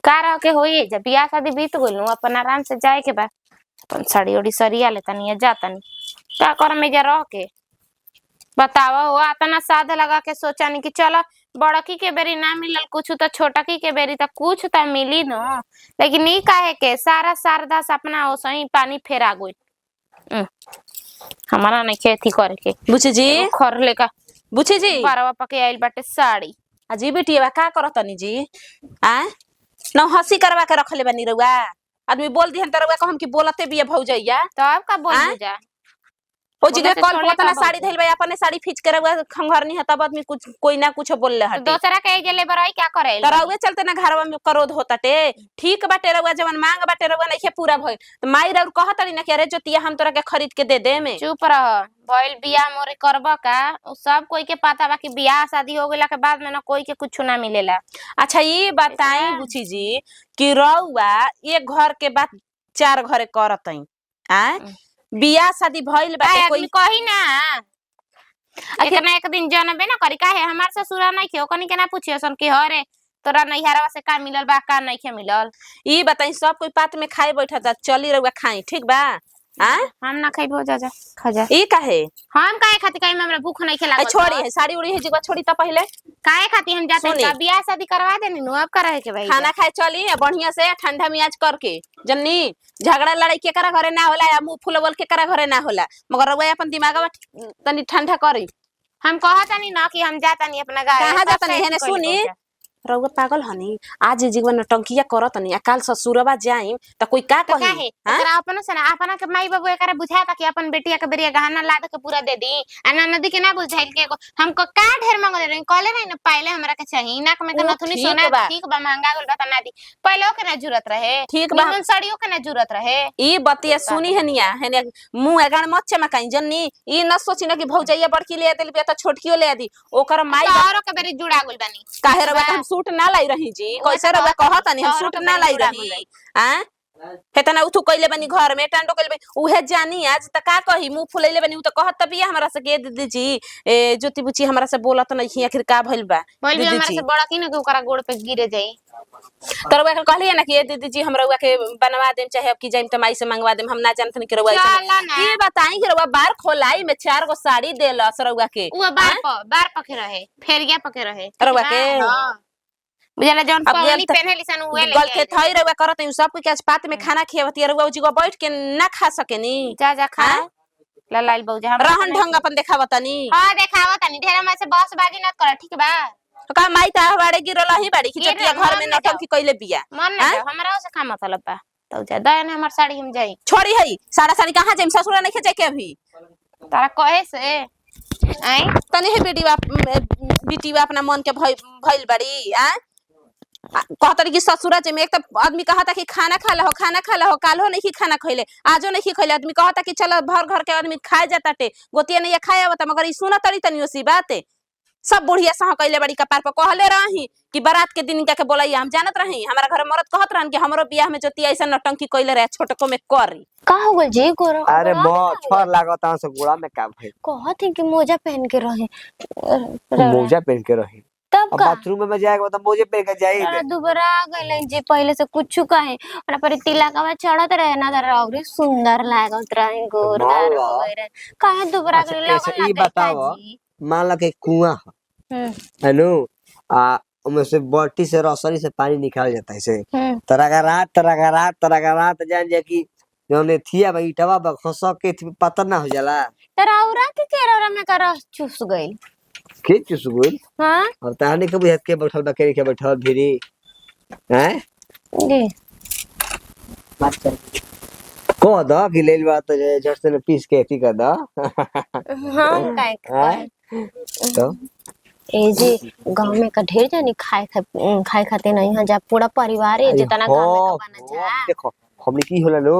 का रह के होई जब बियाह शादी बीत गइल नु अपन आराम से जाए के बा। अपन साड़ी ओड़ी सरिया ले तनी जा तनी का कर में जा रह के बतावा हो अतना साध लगा के सोचा नहीं कि चलो बड़की के बेरी ना मिलल कुछ तो छोटकी के बेरी तो कुछ तो मिली न लेकिन ई काहे के सारा शारदा सपना हो सही पानी फेरा गइल। हमारा नहीं खेती करे के बुची जी खर लेका बुची जी बारवा पके आइल बाटे साड़ी अजी बेटिया का करतनी जी आ न हंसी करवा के रखले बनी रउआ आदमी बोल दिहन त रउआ कहम कि बोलते बिया भौजैया तब का बोल जा ओ जगह कल पता ना साड़ी धइल बा अपने साड़ी खींच के रउआ खंघरनी है तब आदमी कुछ कोई ना कुछ बोल ले हटे दूसरा के गेले बरई क्या करे त रउआ चलते ना घरवा में क्रोध होताटे ठीक बाटे रउआ जवन मांग बाटे रउआ नइखे पूरा भइल त माई रउआ कहतरी ना कि अरे जोतिया हम तोरा के खरीद के दे में चुप रह भइल बियाह मोरे करबा का सब कोई के पता बा कि बियाह शादी हो गेला के बाद में ना कोई के कुछ ना मिलेला। अच्छा ये बताई बुची जी कि रउआ एक घर के बात चार घरे करतई आ बियाह शादी भइल बाटे कोई कही ना एक दिन जनबे ना करी काहे हमार ससुरा नहीं खे ओकनी के ना पूछियो सन कि हरे तोरा नैहरवा से का मिलल बा का नहीं खे मिलल। ई बताई सब कोई पात में खाए बैठा चली रउआ खाई ठीक बा आ हम ना खाइबो जा खा जा ई काहे हम काहे खाती काहे हमरा भूख नहीं खेला छोड़ी है साड़ी उड़ी है जगह छोड़ी त पहले काहे खाती हम जाते का बियाह शादी करवा देनी नु अब करे के भाई खाना खाए चली बढ़िया से ठंडा मियाज करके जन्नी झगड़ा लड़ाई के करा घरे ना होला या मुंह फुलवल के करा घरे ना होला मगर रउआ अपन दिमागवा तनी ठंडा करी हम कहतानी ना कि हम जातानी अपना गाय कहां जातानी हेने सुनी रउआ पागल हनी आज जीवन टंकिया करतनी आ काल ससुरबा जाई त कोई का कही काहे एकरा अपन से ना अपना के माई बाबू एकरा बुझाता कि अपन बेटिया के बेरिया गहना लाद के पूरा दे दी आ नदी के ना बुझाइल के हमको का ढेर मांगले रही कहले नहीं ना पहले हमरा के चाहिए नाक में के नथुनी सोना ठीक बा महंगा गल बता ना दी पहले के ना जरूरत रहे ठीक बा निमन साड़ियों के ना जरूरत रहे ई बतिया सुनी हनिया हेने मुंह अगान मत चमकाई जन्नी ई न सोची ना कि भौजैया बड़की ले देल बिया त छोटकियो ले दी ओकर माई औरो के बेरी जुड़ा गइल बानी काहे रउआ हम सूट ना लाई रही जी कैसे रउआ कहतनी हम सूट ना लाई रही आ हेतना उथु कइले बनी घर में टांडो कइले उहे जानी आज त का कही मुंह फुलैले बनी उ त कहत त बिया हमरा से के दीदी जी ए ज्योति बुची हमरा से बोलत नहीं आखिर का भइल बा दीदी हमरा से बड़ा की ना के ओकरा गोड़ पे गिरे जाई तरवा के कहलिए ना कि ए दीदी जी हम रउआ के बनवा देम चाहे अब की जाइम त माई से मंगवा देम हम ना जानतनी कि रउआ ई बताई कि रउआ बार खोलाई में 4 गो साड़ी देलस रउआ के उ बार पके रहे फेरिया पके रहे रउआ के बुझला जौन पगली पहने लिसन उहे ले गलते थई रउआ करत सब कुछ के पात में खाना खियावती रउआ जी बैठ के ना खा सकेनी जा जा खा लाल बौजा हम रहन ढंग अपन देखावतनी हां देखावतनी ढेर में से बस बाजी न कर ठीक बा तो का माई ता बाड़े गिरल ही बाड़ी खिचतिया घर में नटंकी कइले बिया मन ना हमरा से का मतलब बा तो जा दया ने हमर साड़ी हम जाई छोड़ी हई सारा साड़ी कहां जाई ससुरा नहीं खेजे के अभी तारा कहे से आई तनी हे बेटी अपना मन के भइल बाड़ी आ कहतरी कि ससुरा जे में एक त आदमी कहता कि खाना खा लो कालो नहीं खाना खइले आजो नहीं खइले आदमी कहता कि चलो भर घर के आदमी खाए जाताटे गोतिया नहीं खाए आवता मगर ई सुना तरी तनी ओसी बात सब बुढ़िया सह कइले बड़ी कपार पर कहले रही कि बारात के दिन का के बोलाई हम जानत रही हमारा घर मरद कहत रहन कि हमरो बियाह में जोतिया ऐसा नटंकी कइले रहे छोटको में करी का हो गल जी गोरा अरे मच्छर लागता से गोड़ा में का भइल कहत है कि मोजा पहन के रहे मोजा पहन के रही तब का बाथरूम में जाएगा तो मोजे पहन के जाएगा दुबरा गले जे पहले से कुछ काहे ओना पर तिलका में चढ़त रहे ना दर और सुंदर लागत रहे गोरदार हो गए रहे काहे दुबरा गले लागल ई बताओ मान ला के कुआं है नो आ उनमें से बल्टी से रसरी से पानी निकाल जाता है से तरगरात जान जा कि जोने थिया भाई टवा ब खसक के पता ना हो जाला तरौरा के केरौरा में का रस चूस गइल के चूस गइल हां और ताने के बुझत के बैठल बकरी के बैठल भिरी हैं जी को द कि लेल बात जट से पीस के ठीक कर द हां काय तो ए जी गांव में का ढेर जानी खाए खाते नहीं है जा पूरा परिवार है जितना गांव में का बना जा देखो हमनी की होला नो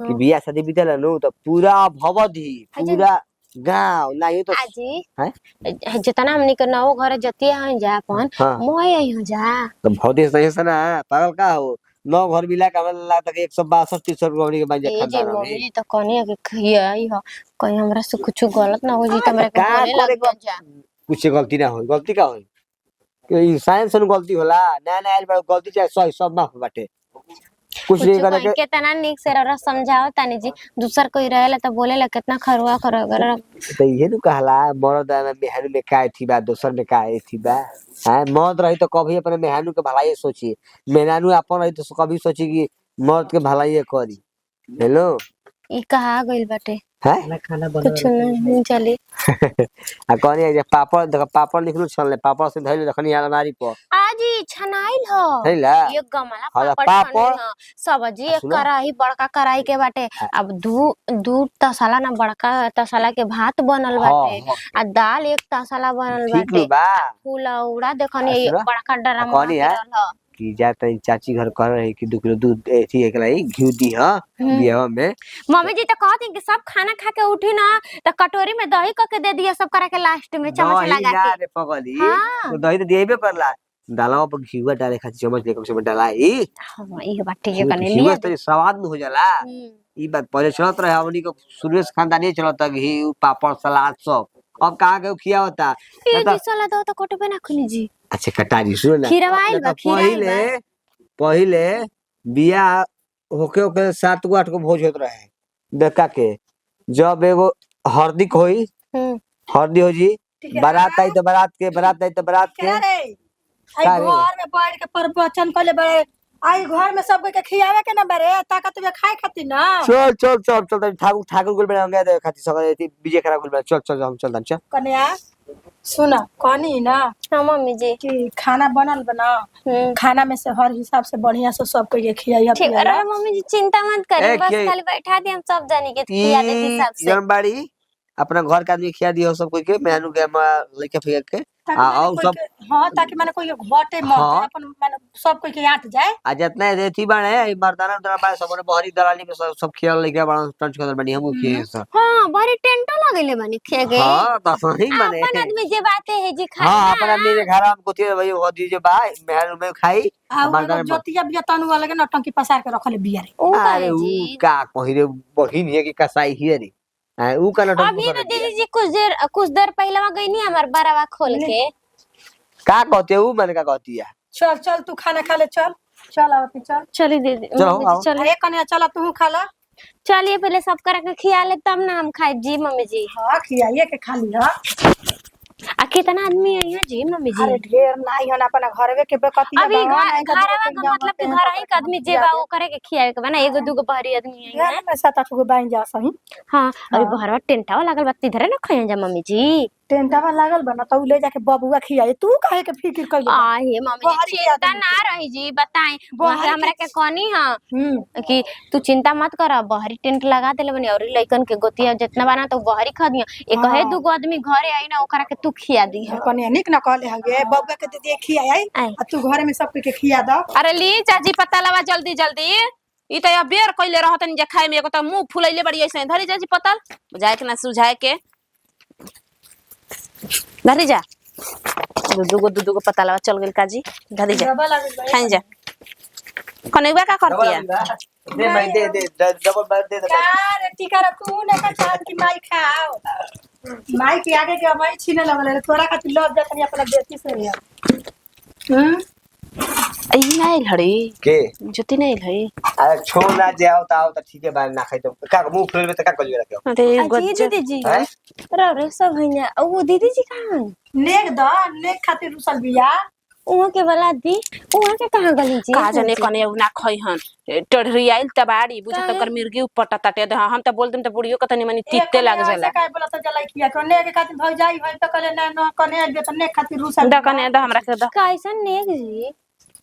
कि बियाह शादी बीतला नो तो पूरा भवदी पूरा गांव नहीं तो आजी हैं जितना हमनी के नौ घर जतिया है जा अपन मोय आई हो जा तो भवदी सही से ना पागल का हो नौ घर मिला के हमरा लगता है 162 300 हमनी के बाजे खाता रहे जी तो कोनी के खियाई हो कहीं हमरा से कुछ गलत ना हो जी त हमरा के बोले लग जा कुछ गलती ना हो गलती का हो इंसान से गलती होला, नया नया आइल बा गलती चाहे सही सब माफ बाटे, कुछ नहीं करे के। कितना निक से रह समझाओ तानी जी, दूसर कोई रहेला तो बोलेला कितना खरुआ खरुआ। तो ये नु कहला मर्द में मेहनू में का थी बा, दोसर में का थी बा। हां मर्द रही तो कभी अपने मेहनू के भलाई सोची, मेहनू अपन रही तो कभी सोची कि मर्द के भलाई करी। हेलो ई कहा गइल बाटे हैं खाना कुछ नहीं चली। आ कहनी है जे पापड़ देख, पापड़ निकलू छनले, पापड़ से धइले देखनी अलमारी पर आजी छनाइल हो हैला ये गमला हाँ, पापड़ पापड़। छानी हो सब्जी एक सुनो। कढ़ाई बड़का कढ़ाई के बाटे। अब दू तसला ना बड़का तसला के भात बनल बाटे हाँ, आ दाल एक तसला बनल ठीक बाटे। नु बा फुलौड़ा देखनी सुनो। बड़का ड्रामा कहनी है कि जाता चाची घर कर रही कि 2 किलो दूध एथी एक लाई घी दी हां बियाह में। मम्मी जी तो कहती कि सब खाना खा के उठी ना तो कटोरी में दही करके दे दिया सब करा के लास्ट में चम्मच दही लगा ना के। रे पगली, हाँ। तो दही तो देबे करला, दालवा पर घीवा डाले खातिर चम्मच लेके उसमें डालाई, हाँ, ये बात ठीक है कने घीवा लिया तो स्वाद न हो जाला। ई बात पहले चलत रहे, हमनी को शुरू से खानदानी चलत घी पापड़ सलाद सब, अब कहां के खिया होता। ये जी सलाद हो तो कटबे ना खुनी जी। अच्छा कटारी सुन ना, खीरवाइल बा खीराइल बा। पहिले बिया होके होके 7 गो 8 गो भोज होत रहे देखा के, जब एगो हरदी होई हरदी हो जी, बारात आई तो बारात के, बारात आई तो बारात के। रे आई का रे? घर में बैठ के प्रवचन कइले बड़े, आई घर में सब के खियावे के ना बरे, ताकत में खाए खातिर ना। चल चल चल चल ठाकुर ठाकुर गुल बना गया दे खाती सगरे थी बीजे खरा गुल बना, चल चल हम चल चल। कन्या सुन कहनी ना हाँ मम्मी जी कि खाना बनल बना, खाना में से हर हिसाब से बढ़िया से सब के खियाइया ठीक है। अरे मम्मी जी चिंता मत करिए, ए, बस के- खाली बैठा दी हम सब जानी के खिया देती हिसाब से। जनबाड़ी अपना घर का आदमी खिया दियो सब कोई के, मेहनू के लइका फिर के और सब। हाँ ताकि माने कोई घटे मत हाँ। अपन माने सब कोई के आट जाए। आ जितना रेती बाणे ई मर्दाना उतना बारे सबने बहरी दलाली में सब खियाल लइका बड़ा टंच कर बनी हम खिए सब। हाँ बड़ी टेंटो लगेले बनी खे गए। हां तो सही माने अपन आदमी जे बातें है जी खाए हां ना। अपना मेरे घर हम कोती भाई वो दीजिए भाई मेहनू में खाई आ जोतिया बिया तनु वाला के नटंकी पसार के रखले बिया रे। ओ अरे काहे ऊ जी का कहि रे बहिन है कि कसाई है रे, ऊ का लटक अभी ना दीदी जी कुछ देर पहले वहां गई नहीं हमार बरावा खोल के। का कहते ऊ मैंने का कहती है। चल चल तू खाना खा ले, चल चल आवती चल। चली दीदी चलो, मम्मी जी आओ। चलिए अरे कन्या चल तू खा ला। चलिए पहले सब करा के खिया ले तब ना हम खाए जी मम्मी जी। हाँ खियाइए के खा लिया। आ कितना आदमी है यहाँ जी मम्मी जी। अरे ढेर नहीं हन अपना घरवे के बेकती अभी घरवा का मतलब के घर ही का आदमी जे बा वो करे के खियावे के बा ना, एगो दूगो बहरी आदमी है यहाँ। में 7-8 गो बाइन जा सही। हाँ अभी बहरवा टेंटावा लागल बा तिधरे ना खाए जा मम्मी जी। टेंटावा लागल बना तो ले जाके बबुआ खियाए, तू काहे के फिक्र कइले। आ हे मम्मी बहरी जी के चिंता आदमी ना रही जी, बताएं वहाँ हमरा के कहनी हां कि तू चिंता मत कर, बहरी टेंट लगा देले बनी और लइकन के गोतिया जितना बना तो बहरी खा दिया, एक है दूगो आदमी घरे आई ना ओकरा के तू खिया दी। कन्या निक न कहले हगे बबुआ के दे खियाए आई। आ तू घरे में सब के खिया द। अरे ली चाची पता लवा जल्दी जल्दी, ई त बेर कइले रहतन जे खाए में, एगो त मुंह फुलैले बड़ी ऐसे धरी चाची पतल जाए के ना सुझाए के धरी जा। दूगो पता लवा चल गेल काजी, धरी जा खाई जा। कनेवा का करती है दे मैं दे डबल बार दे दे। यार टिका तू न का चाल की माई खाओ, माई के आगे के माई छीने लगले तोरा खातिर लग जातनी अपना बेटी से यार। ई नहीं लड़ी के ज्योति नहीं लड़ी। अरे छोड़ ना जाओ तो ठीक है बार ना खाई तो का मुंह फुल में तो का कलियो रखो। अरे जी दीदी जी हैं रे सब है ना। वो दीदी जी कहां नेक द नेक खातिर रुसल बिया। वहाँ के वाला दी वहाँ के कहां गली जी। का जाने कने ना खई हन टढ़री आइल तबाड़ी बुझ त कर मिर्गी उपटा ताटे दे। हम त बोल देम त बुढ़ियो कतनी मनी तित्ते लाग जाला। काय बोला त जलाई किया को नेक खातिर भई जाई भई त कले ना न कने आइबे त नेक खातिर रुसल द कने द हमरा के द कैसन नेक जी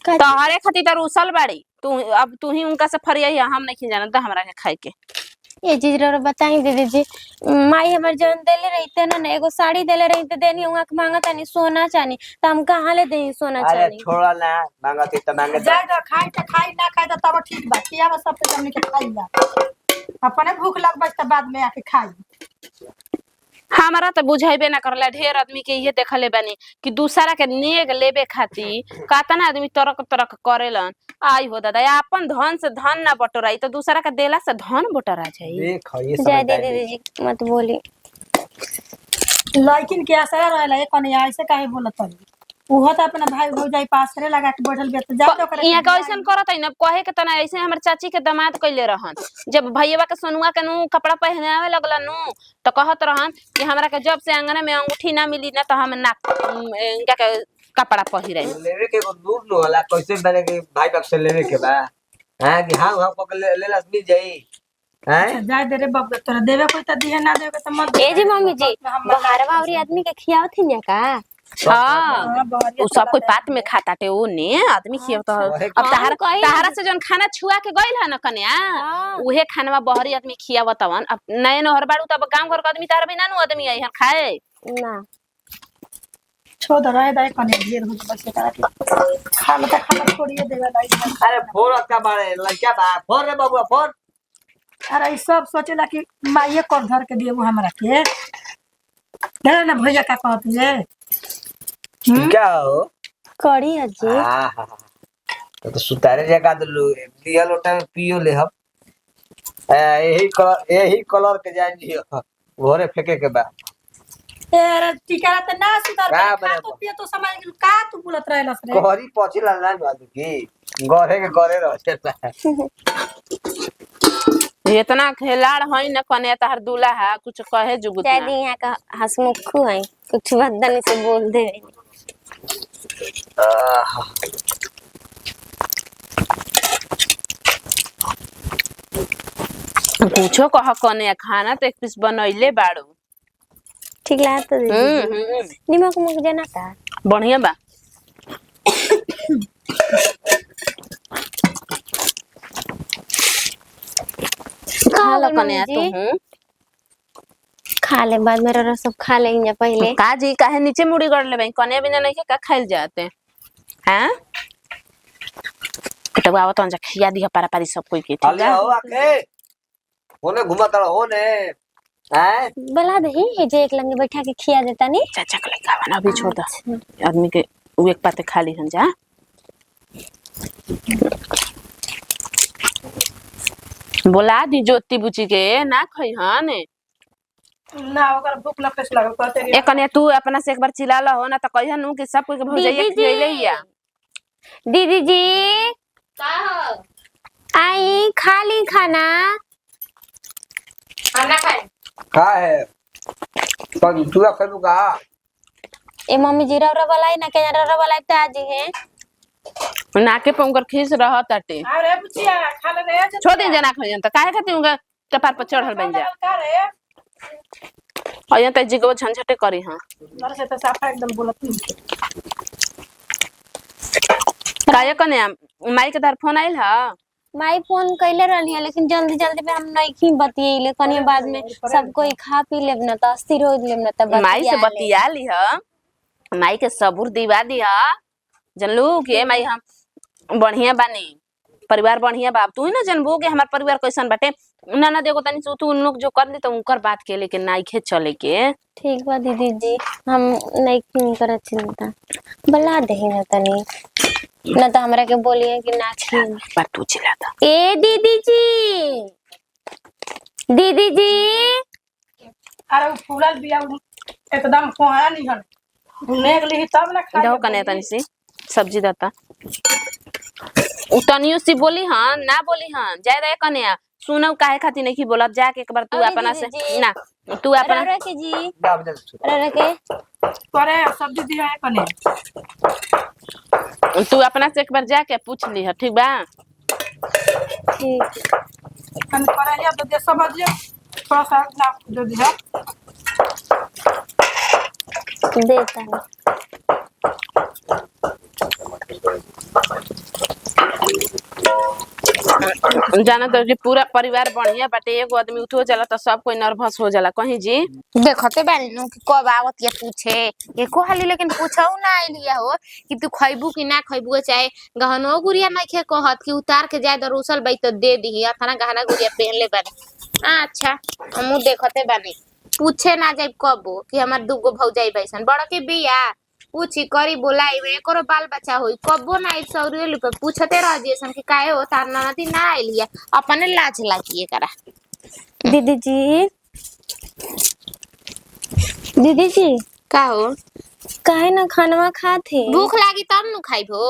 तोहरे खातिर त रुसल बाड़ी तू, अब तू ही उनका से फरिया हम नहीं जाना द हमरा के खाए के। ये चीज रो बताई दीदी जी। माई हमर जन देले रहते ना एगो साड़ी देले रहते देनी उहाँ के मांगा तानी सोना चानी त हम कहां ले देही सोना अरे चानी। छोड़ा ना मांगती तो मांगे जाय द खाई त खाई ना खाई त तब ठीक बा, किया बा सब पे हमनी के खाई जा अपने भूख लगबे त बाद में आके खाई। हमारा तो बुझाइबे ना करला, ढेर आदमी के ये देखले बानी कि दूसरा के नेग लेबे खातिर कातना आदमी तरक तरक करेलन। आई हो दादा अपन धन से धन ना बटोराई तो दूसरा के देला से धन बटोरा जाई। देख ये जय सब दीदी जी मत बोली। लड़किन के असर रहेला ए कने ऐसे काहे बोलत हई। उहो तो अपना भाई भौजाई पास रे लगा के बैठल बे तो जाओ तो करे यहाँ का ऐसा करत है ना कहे के तना ऐसे हमर चाची के दामाद कइले रहन जब भैया के सोनुआ के नु कपड़ा पहनावे लगला नु तो कहत रहन कि हमरा के जब से अंगना में अंगूठी ना मिली ना तो हम ना इनका के कपड़ा पहिरे लेवे के एगो दूर लो होला कैसे बने के भाई बाप से लेवे के बा हां कि हां हम को ले लस मिल जाई हैं अच्छा जाए दे रे बाप तोरा देवे कोई त दिए ना देवे त मत ए जी मम्मी जी बहारवा औरी आदमी के खियावत ही का हां वो सब कोई बात में खाता टे ओ ने आदमी खियो तो अब तहारा से जन खाना छुआ के गइल है ना कन्या उहे खानवा बहरी आदमी खियावतवन अब नए नहर बाड़ू तब गांव घर के आदमी तार बिना नु आदमी आई खाए ना छो दराए दाए कने ढेर हो बस तारा के खाना छोड़िए देवे लाई अरे फोर का बारे लड़का बा फोर रे बाबू फोर अरे ई सब सोचेला कि माइए कर धर के दिए हमरा के ना ना भैया का कहत है क्या हो कड़ी अजी आहा तो सुतारे जगह तो लिया लोटा में पियो ले हम यही कलर के जान जियो घरे फेंके के बा अरे टिकारा त ना सुधार का खा बने तो पिए तो समझ का तू बोलत रहलस रे कोहरी पछिला ना बादू की घरे के घरे रहते इतना खिलाड़ है न कन्या तहर दूल्हा है कुछ कहे जुगुत शायद यहाँ का हंसमुखू है कुछ बदनी से बोल दे पूछो कह कन्या खाना तो एक पीस बनैले बाड़ू ठीक लगा तो निमक मुक देना था बढ़िया बा खा लो कन्या तू खा ले बाद मेरा रस सब खा लेंगे पहले का जी काहे नीचे मुड़ी गड़ ले कन्या बिना नहीं का खाइल जाते हैं तो आवत अंजा खिया दिया पारा पारी सब कोई के ठीक अले हो आके ओने घुमाता होने हैं बला दही हे जे एक लंगे बैठा के खिया देता नी चाचा के लगा बना अभी छोड़ दो आदमी के वो एक पाते खाली हन जा बोला दी ज्योति बुची के ना खई हन ना ओकर भूख लगते से लागल कहते रे ए कन्या तू अपना से एक बार चिल्ला लो हो ना तो कहिया नु कि सब कोई के भौजाइया खियले हिया दीदी जी का हो आई खा ली खाना खाना खाए का है तो तू खालू का ए मम्मी जी रवरा वाला ना के रवरा वाला ताजी है नाके पे उनकर खीस रह ताटे अरे बुचिया खा ले रे छोड़ दे जना खइयन त काहे खाती उनका कपार पर चढ़ल बन जा का रे अयन त जिगो झंझटे करी हां घर से तो साफा एकदम बोलत नहीं काहे कन्या माई के तार फोन आइल ह माई फोन कैले रहनी है लेकिन जल्दी जल्दी में हम नहीं बतियेले कनी बाद में सब कोई खा पी लेब न त अस्थिर हो लेब न त माई से बतिया ली ह माई के सबूर दिवा दी ह जनलू के माई हम बढ़िया बानी परिवार बढ़िया बाप तू ही ना जनबू के हमार परिवार कैसन बाटे ना ना देखो तनी तू उन लोग जो कर ली तो उनकर बात के लेके नाइखे चले के ठीक बा दीदी जी हम नहीं करे चिंता बला दही न तनी न तो हमरा के बोलिए कि ना खी पर तू चिल्ला था ए दीदी जी अरे वो फूलल बिया एकदम कोहरा नहीं हन नेग ली तब ना खा दो कने तनी सी सब्जी दाता उतनियो सी बोली हां ना बोली हां जाय दे कन्या सुनो काहे खाती नहीं की बोलत जाके एक बार तू अरे अपना से दीदी, ना तू अपना ररे के जी दाब दे ररे के करे सब्जी दिया है कने तू अपना से एक बार जाके पूछ ली है ठीक बा ठीक हम करे लिया तो दे समझिए थोड़ा सा ना जो दिया देता है जाना तो कि पूरा परिवार बढ़िया बाटे एगो आदमी उठो जाला तो सब कोई नर्वस हो जाला कहीं जी देखते बानी नु कि कब आवत या पूछे एको हाली लेकिन पूछऊ ना आइलिया हो कि तू खइबू कि ना खइबू चाहे गहनो गुड़िया नहीं खे कहत कि उतार के जाए दरोसल बई तो दे दी अपना गहना गुड़िया पहन ले बानी अच्छा हमू देखते बानी पूछे ना जाए कबो कि हमार दुगो भौजाई बैसन बड़ा के बिया पूछी करी बोलाई में करो बाल बच्चा होई कबो ना एक सौरी रुपए पूछते रह जैसन कि काहे हो तार ननदी ना आइलिया अपने लाज लागिए करा दीदी जी का हो काहे ना खानवा खाते भूख लागी तब नु खाइबो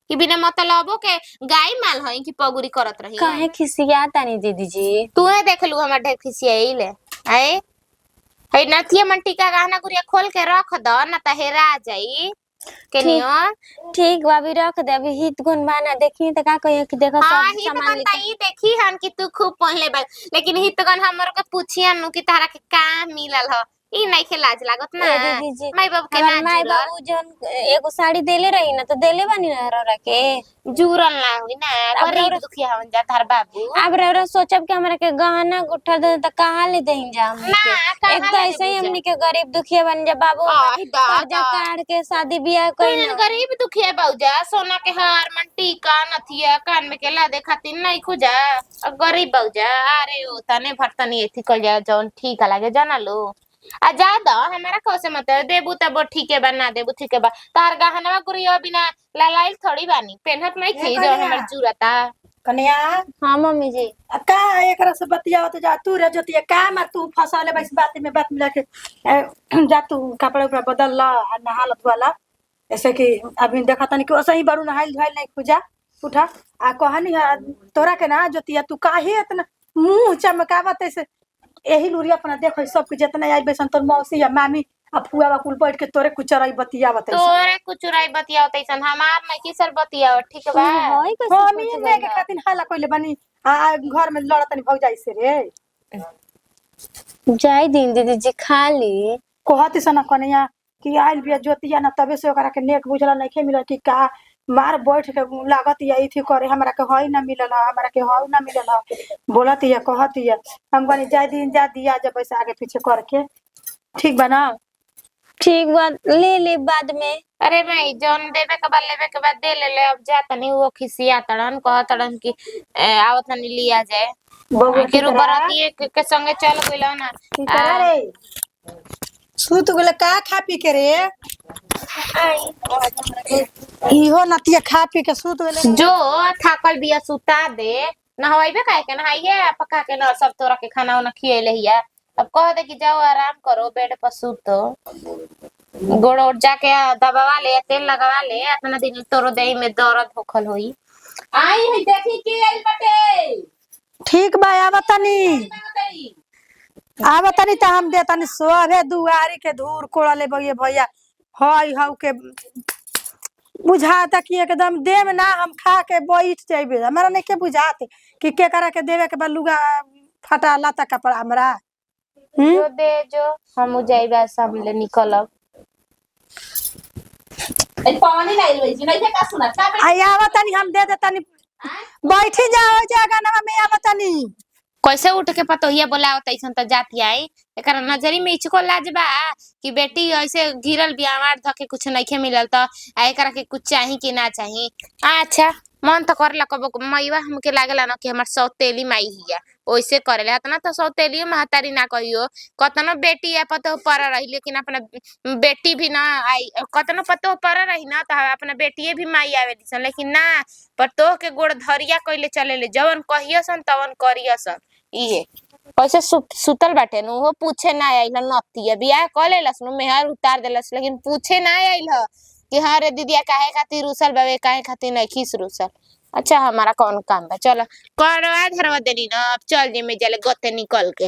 कि बिना मतलबो के गाय माल हई कि पगुरी करत रही काहे खिसिया तानी दीदी जी तू है देख लू हमर ढेर खिसियाइले आए हई नथिया मन टीका गहना गुड़िया खोल के रख द ना त हेरा जाई केनियो ठीक भाभी रख दे अभी हित गुण बाना देखी त का कहियो कि देखो हां सब हित सामान गन त ई देखी हन कि तू खूब पहले बा लेकिन हित गन हमर के पूछिया नु कि तारा के का मिलल ह ई नहीं के लाज लागत ना ए दीदी जी माई बाबू के हमार ना माई जुरल बाबू जन एगो साड़ी देले रही ना तो देले बानी ना रौरा के जुरल ना हुई ना गरीब दुखिया हवन जा तार बाबू अब रौरा सोचब कि हमरा के गहना गुठा दे त कहां ले देही जा हमनी ना, के कहाँ एक ले तो ऐसे ही देही जा? हमनी के गरीब दुखिया बन जा बाबू आही दादा। कर्जा काट के शादी बियाह कइल कोई गरीब दुखिया बाऊजा सोना के हार मन टीका नथिया कान में के ला दे खातिर नहीं खुजा और गरीब बाऊजा अरे ओ तने भरतनी एथी कल जा जौन ठीक लागे जाना लो आ ज्यादा हमारा कौसे मत देबू तब ठीक है बा ना देबू ठीक है बा तार गहनवा गुड़िया बिना लालाइल थोड़ी बानी पेनहत नहीं थी जो हमर जुरता कन्या हां मम्मी जी का एकरा से बतियावत जा तू रे जोतिया का मार तू फसाले बस बात में बात मिला के जा तू कपड़ा उपड़ा बदल ला आ नहा ला धोला ऐसे कि अभी देखा तनी कि वैसे ही बड़ू नहाइल धोइल नहीं खुजा उठा आ कहनी तोरा के ना जोतिया तू काहे इतना मुंह चमकावत ऐसे यही लूरी अपना देखो सब के जितना आई बेसन तोर मौसी या मामी आ फुआ बा कुल बैठ के तोरे कुचराई बतियावत ऐसे तोरे कुचुराई बतियाओ तैसन हमार नहीं की सर बतियाओ ठीक बा होय कैसे हमी में के खातिर हाला कइले बनी आ घर में लड़तनी भौजाई से रे जाई दिन दीदी जी खा ली कहती सन कन्या कि आइल बिया जोतिया ना तबे से ओकरा के नेक बुझला नहीं मिलल कि का मार बैठ के लागत या इथी करे हमरा के हई ना मिलल हमरा के हई ना मिलल बोलत या कहत या हम गनी जाय दिन जा दिया जब पैसा आगे पीछे करके ठीक बा ना ठीक बात ले ले बाद में अरे भाई जौन देवे के बाद लेवे के बाद दे ले अब जा तनी वो खिसिया तड़न कह तड़न की आवत तनी लिया जाए बबुआ के बराती के संगे चल गइल ना की करा रे सूत गेले का खा पी के रे इहो नतिया खा पी के सूत गेले जो थाकल बिया सुता दे नहवाइबे काहे के नहाइए पका के न सब तोरा के खाना उना खियले हिया अब कह दे कि जाओ आराम करो बेड पर सूतो गोड़ उठ जाके दबावा ले तेल लगवा ले अपना दिन तोरो देही में दर्द होखल होई आई है देखी के आइल बटे ठीक बा आवतनी आवतनी त हम देतनी सोहे दुआरी के धूर कोड़ले बइए भैया हई हउ के बुझाता कि एकदम देव ना हम खा के बैठ जाइबे हमरा नहीं के बुझाते कि के करा के देवे के बलुगा फटा लाता कपड़ा हमरा जो दे जो हम जाइबा सब ले निकलब ए पानी नहीं लई जी नहीं का सुना का आई आवतनी हम दे देतनी बैठी जाओ जगह में आवतनी कैसे उठ के पतोहिया बोलाओ तैसन त जाती आई एकरा नजरी में इचको लाजबा कि बेटी ऐसे गिरल बियावार धके कुछ नइखे मिलल त आ एकरा के कुछ चाही कि ना चाही अच्छा मन तो करला कबो मैवा हमके लागला ना कि हमर सौतेली माई हिया ओइसे करेला तना तो सौतेली महतारी ना कहियो कतनो बेटी या पतो पर रही लेकिन अपना बेटी भी ना आई कतनो पतो पर रही ना त अपना बेटीए भी माई आवे दिसन लेकिन ना पर तो के गोड़ धरिया कइले चलेले जवन कहियसन तवन करियसन इहे कैसे सुतल बाटे नु हो पूछे ना आइल नतिया बियाह क लेलस नु मेहर उतार देलस लेकिन पूछे ना आइल ह कि हां रे दीदिया काहे खातिर रुसल बावे काहे खातिर नहीं खीस रुसल अच्छा हमारा कौन काम बा चलो करवा धरवा देनी ना अब चल जे में जले गते निकल के